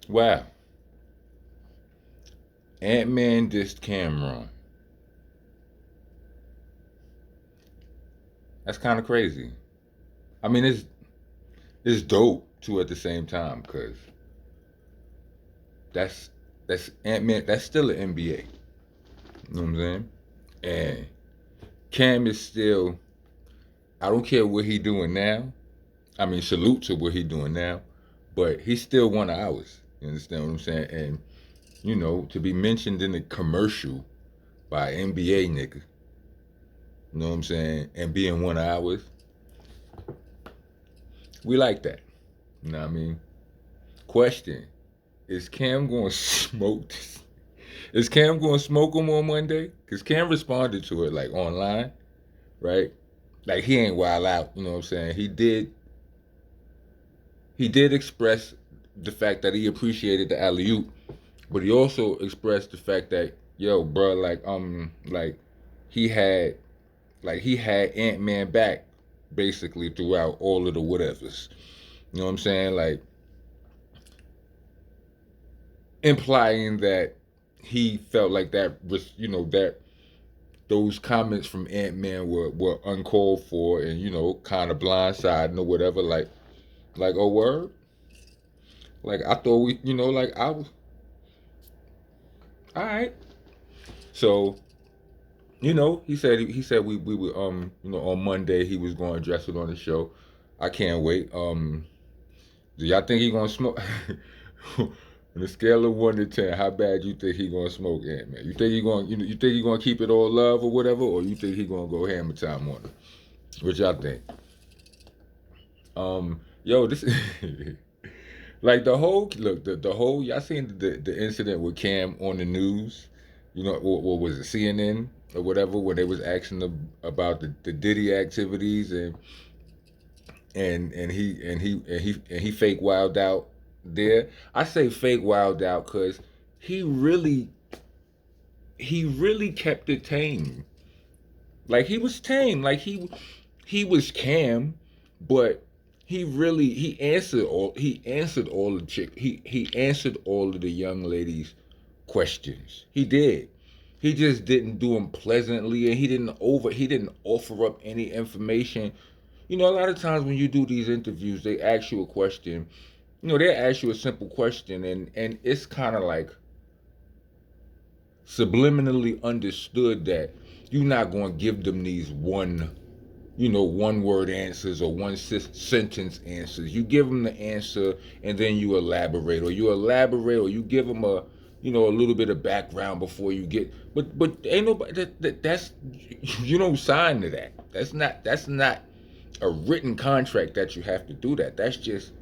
Wow. Ant-Man dissed Cameron. That's kind of crazy. I mean, it's dope too at the same time because that's that's Ant-Man. That's still an NBA. You know what I'm saying? And Cam is still. I don't care what he doing now. I mean, salute to what he doing now, but he's still one of ours. You understand what I'm saying? And to be mentioned in a commercial by NBA nigga, you know what I'm saying, and being one of ours, we like that. You know what I mean? Question: Is Cam going to smoke this? Is Cam going to smoke him on Monday? Because Cam responded to it like online, right? Like he ain't wild out. You know what I'm saying? He did express the fact that he appreciated the alley oop, but he also expressed the fact that yo, bro, like he had he had Ant Man back basically throughout all of the whatevers. You know what I'm saying? Like implying that he felt like that was that those comments from Ant Man were uncalled for and kind of blindsiding or whatever. Like oh word, like I thought we like I was all right. So he said we were on Monday he was going to address it on the show. I can't wait. Do y'all think he gonna smoke? On a scale of 1 to 10, how bad you think he gonna smoke Ant Man? You think he gonna you think he gonna keep it all love or whatever, or you think he gonna go hammer time on it? What y'all think? Yo, this like the whole look the whole y'all seen the incident with Cam on the news? What was it, CNN or whatever, where they was asking about the Diddy activities and he fake wild out there. I say fake wild out because he really he really kept it tame. Like he was tame. Like he was Cam, but he answered all the chick he answered all of the young ladies' questions. He did. He just didn't do them pleasantly, and he didn't offer up any information. A lot of times when you do these interviews, they ask you a question. They ask you a simple question, and it's kind of like subliminally understood that you're not going to give them these one word answers or sentence answers. You give them the answer and then you elaborate, or you give them a little bit of background before you get. But ain't nobody that's you don't sign to that. That's not a written contract that you have to do that. That's just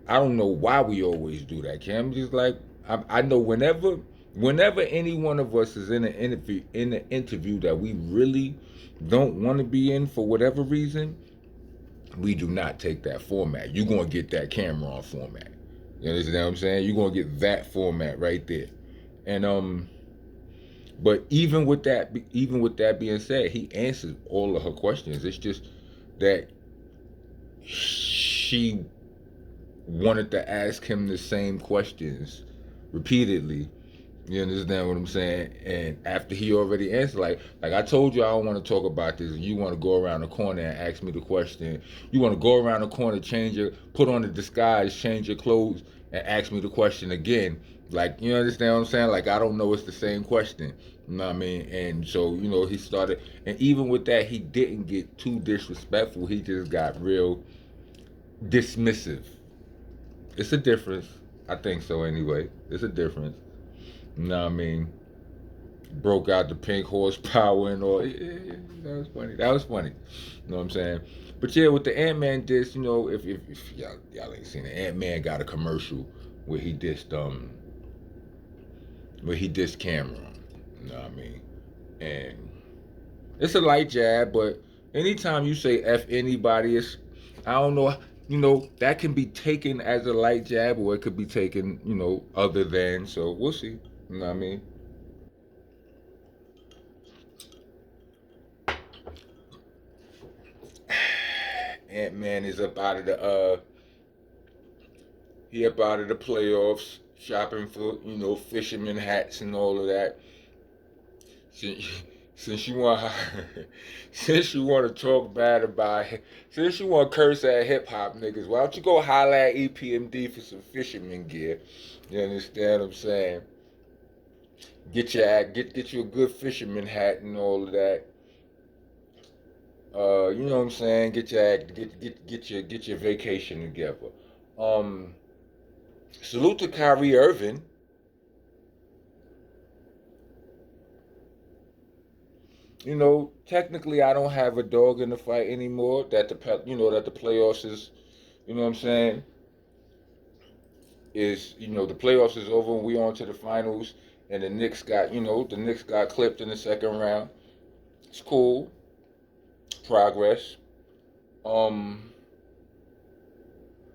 I don't know why we always do that, Cam. Just like I know whenever any one of us is in an interview that we really don't want to be in for whatever reason, we do not take that format. You're gonna get that camera on format. You understand what I'm saying? You're gonna get that format right there. And but even with that being said, he answered all of her questions. It's just that she wanted to ask him the same questions repeatedly. You understand what I'm saying? And after he already answered, like I told you, I don't want to talk about this. You want to go around the corner and ask me the question. You want to go around the corner, put on the disguise, change your clothes, and ask me the question again. Like you understand what I'm saying? Like I don't know, it's the same question. You know what I mean? And so he started, and even with that, he didn't get too disrespectful. He just got real dismissive. It's a difference. I think so anyway. It's a difference. You know what I mean? Broke out the pink horsepower and all. That was funny. That was funny. You know what I'm saying? But yeah, with the Ant Man disc, if y'all ain't seen it, Ant Man got a commercial where he dissed Cameron. You know what I mean? And it's a light jab, but anytime you say F anybody, I don't know, that can be taken as a light jab or it could be taken, other than. So we'll see. You know what I mean? Ant Man is up out of the He up out of the playoffs, shopping for fisherman hats and all of that. Since, since you want, since you want to talk bad about, since you want to curse at hip hop niggas, why don't you go holler at EPMD for some fisherman gear? You understand what I'm saying? Get you a good fisherman hat and all of that. You know what I'm saying? Get your vacation together. Um, Salute to Kyrie Irving. Technically, I don't have a dog in the fight anymore. That the playoffs is, you know what I'm saying, is the playoffs is over and we on to the finals. And the Knicks got clipped in the second round. It's cool, progress. Um,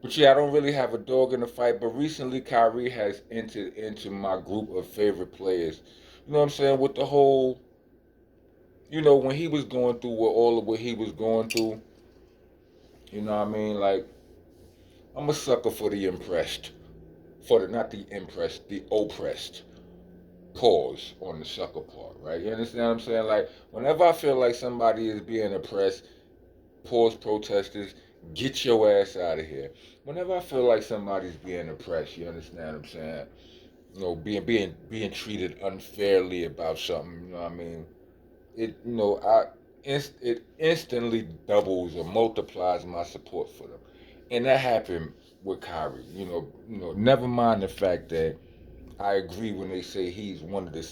but yeah, I don't really have a dog in the fight. But recently, Kyrie has entered into my group of favorite players. You know what I'm saying? With the whole, when he was going through all of what he was going through. You know what I mean? Like, I'm a sucker for the impressed. For the not the impressed, the oppressed. Pause on the sucker part, right? You understand what I'm saying? Like, whenever I feel like somebody is being oppressed, pause protesters, get your ass out of here. Whenever I feel like somebody's being oppressed, you understand what I'm saying? Being treated unfairly about something, you know what I mean? It instantly doubles or multiplies my support for them, and that happened with Kyrie. Never mind the fact that I agree when they say he's one of the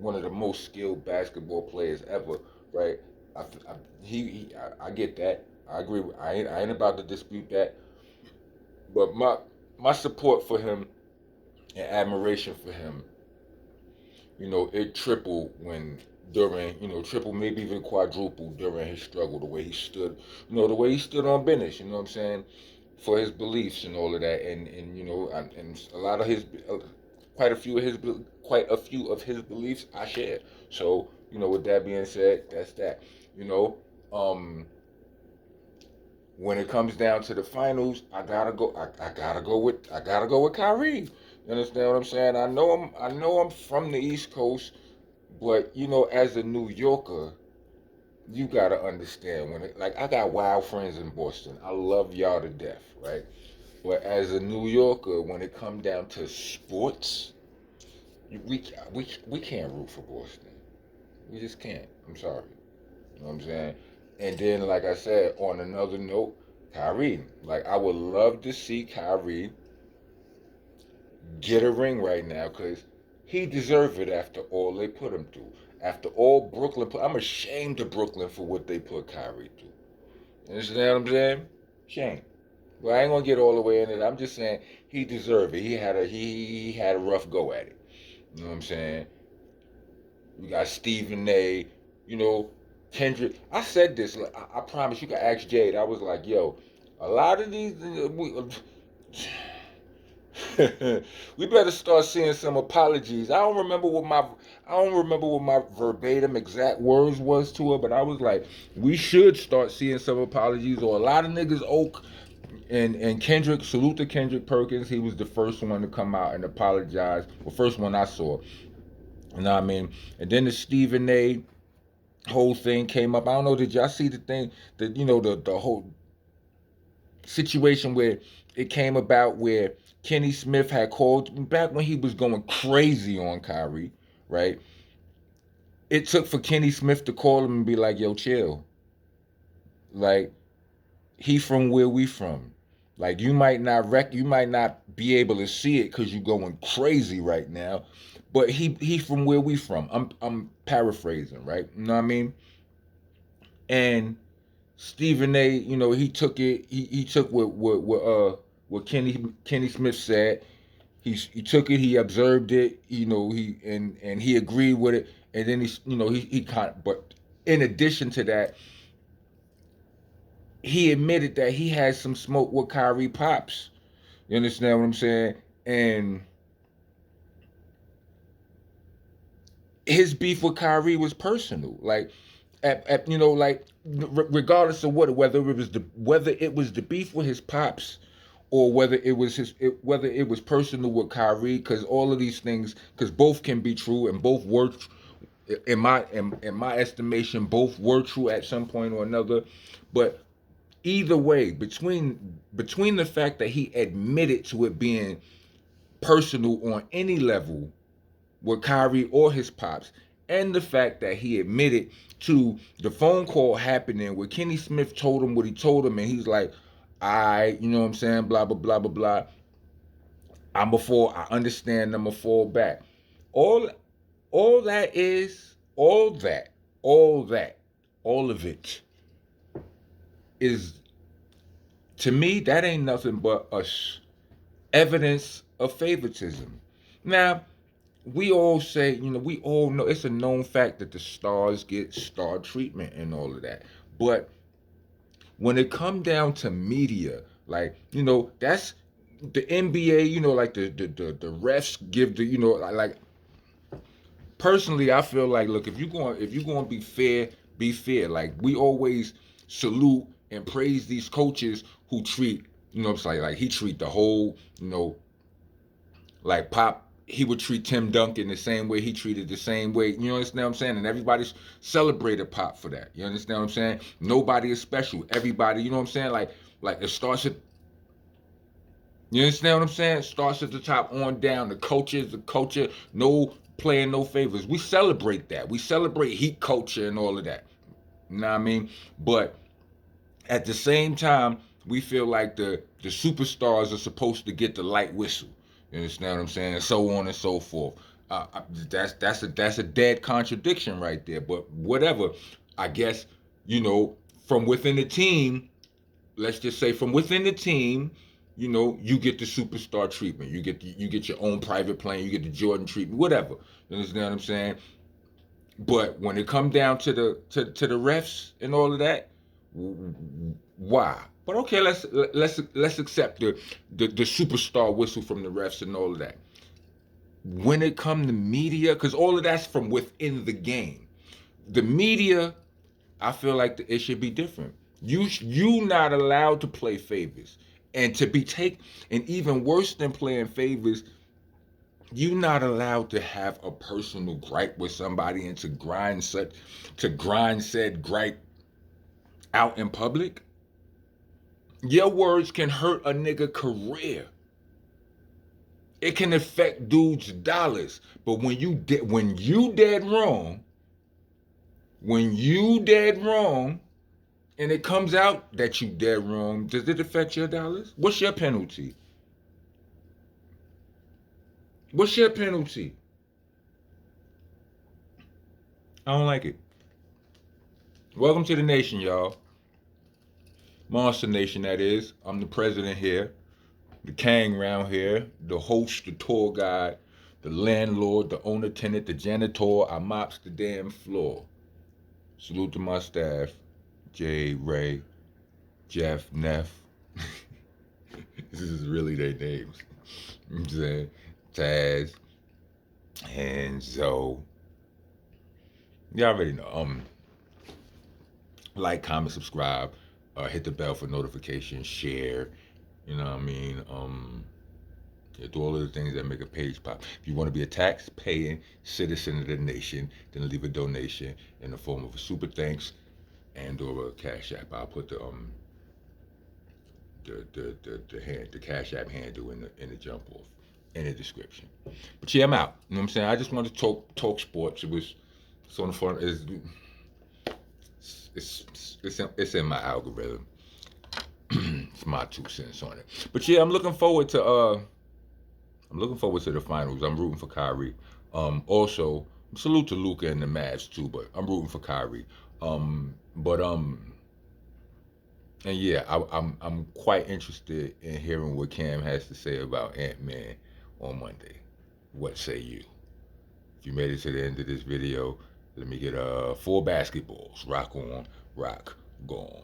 one of the most skilled basketball players ever. Right? I get that. I agree. I ain't about to dispute that. But my support for him and admiration for him, it tripled triple, maybe even quadruple during his struggle, the way he stood on business, you know what I'm saying, for his beliefs and all of that, and a lot of his, quite a few of his beliefs I share. So, with that being said, that's that. You know, um, when it comes down to the finals, I gotta go with Kyrie. You understand what I'm saying? I know I'm from the East Coast, but as a New Yorker, you gotta understand like I got wild friends in Boston. I love y'all to death, right? But as a New Yorker, when it come down to sports, we can't root for Boston. We just can't. I'm sorry. You know what I'm saying? And then, like I said, on another note, Kyrie. Like, I would love to see Kyrie get a ring right now because he deserves it after all they put him through. After all Brooklyn put, I'm ashamed of Brooklyn for what they put Kyrie through. You understand what I'm saying? Shame. Well, I ain't gonna get all the way in it. I'm just saying he deserved it. He had a rough go at it. You know what I'm saying? We got Stephen A. You know, Kendrick. I said this. Like, I promise you can ask Jade. I was like, yo, a lot of these. We better start seeing some apologies. I don't remember what my verbatim exact words was to her, but I was like, we should start seeing some apologies. Or a lot of niggas oak and Kendrick. Salute to Kendrick Perkins. He was the first one to come out and apologize. The first one I saw. You know what I mean? And then the Stephen A. whole thing came up. I don't know. Did y'all see the thing? The whole situation where it came about where Kenny Smith had called back when he was going crazy on Kyrie, right? It took for Kenny Smith to call him and be like, "Yo, chill. Like, he from where we from. Like, you might not be able to see it because you going crazy right now, but he from where we from. I'm paraphrasing, right? You know what I mean? And Stephen A. He took it. He took what Kenny Smith said. He took it. He observed it. And he agreed with it. And then he kind of, but in addition to that, he admitted that he had some smoke with Kyrie Pops. You understand what I'm saying? And his beef with Kyrie was personal. Like, regardless of whether it was the beef with his pops or whether it was whether it was personal with Kyrie, because all of these things, because both can be true and both were, in my estimation, both were true at some point or another. But either way, between the fact that he admitted to it being personal on any level with Kyrie or his pops, and the fact that he admitted to the phone call happening where Kenny Smith told him what he told him, and he's like, you know what I'm saying, blah blah blah blah blah. I understand, I'm a fall back. All all that is, all that, all of it is, to me, that ain't nothing but evidence of favoritism. Now, we all say, we all know it's a known fact that the stars get star treatment and all of that. But when it come down to media, like, that's the NBA, like the refs give the, like, personally, I feel like, look, if you're going to be fair. Like, we always salute and praise these coaches who treat, it's like he treat the whole, like Pop, he would treat Tim Duncan the same way he treated the same way. You understand what I'm saying? And everybody's celebrated Pop for that. You understand what I'm saying? Nobody is special. Everybody, you know what I'm saying? Like it starts at, you understand what I'm saying? Starts at the top on down. The coach is the culture. No playing no favors. We celebrate that. We celebrate heat culture and all of that. You know what I mean? But at the same time, we feel like the superstars are supposed to get the light whistle. You understand what I'm saying? And so on and so forth. That's a dead contradiction right there. But whatever, I guess, from within the team, let's just say from within the team, you get the superstar treatment. You get your own private plane. You get the Jordan treatment. Whatever. You understand what I'm saying? But when it comes down to the refs and all of that, why? But okay, let's accept the superstar whistle from the refs and all of that. When it comes to media, because all of that's from within the game. The media, I feel like it should be different. You not allowed to play favors, and to be and even worse than playing favors, you not allowed to have a personal gripe with somebody and to grind said gripe out in public. Your words can hurt a nigga career. It can affect dudes' dollars. But when you dead wrong, and it comes out that you dead wrong, does it affect your dollars? What's your penalty? What's your penalty? I don't like it. Welcome to the nation, y'all. Monsta Nation, that is. I'm the president here, the king round here, the host, the tour guide, the landlord, the owner tenant, the janitor. I mops the damn floor. Salute to my staff, Jay, Ray, Jeff, Neff. This is really their names. You know what I'm saying? Taz and Zoe. Y'all already know. Like, comment, subscribe, hit the bell for notifications, share. You know what I mean? Do all of the things that make a page pop. If you want to be a tax-paying citizen of the nation, then leave a donation in the form of a super thanks and/or a cash app. I'll put the cash app handle in the jump off in the description. But yeah, I'm out. You know what I'm saying? I just wanted to talk sports. It's on the fun. It's in my algorithm. It's my 2 cents on it. But yeah, I'm looking forward to the finals. I'm rooting for Kyrie. Also, salute to Luka and the Mavs too, but I'm rooting for Kyrie. But and yeah, I'm quite interested in hearing what Cam has to say about Ant-Man on Monday. What say you? If you made it to the end of this video, let me get 4 basketballs. Rock on, rock gone.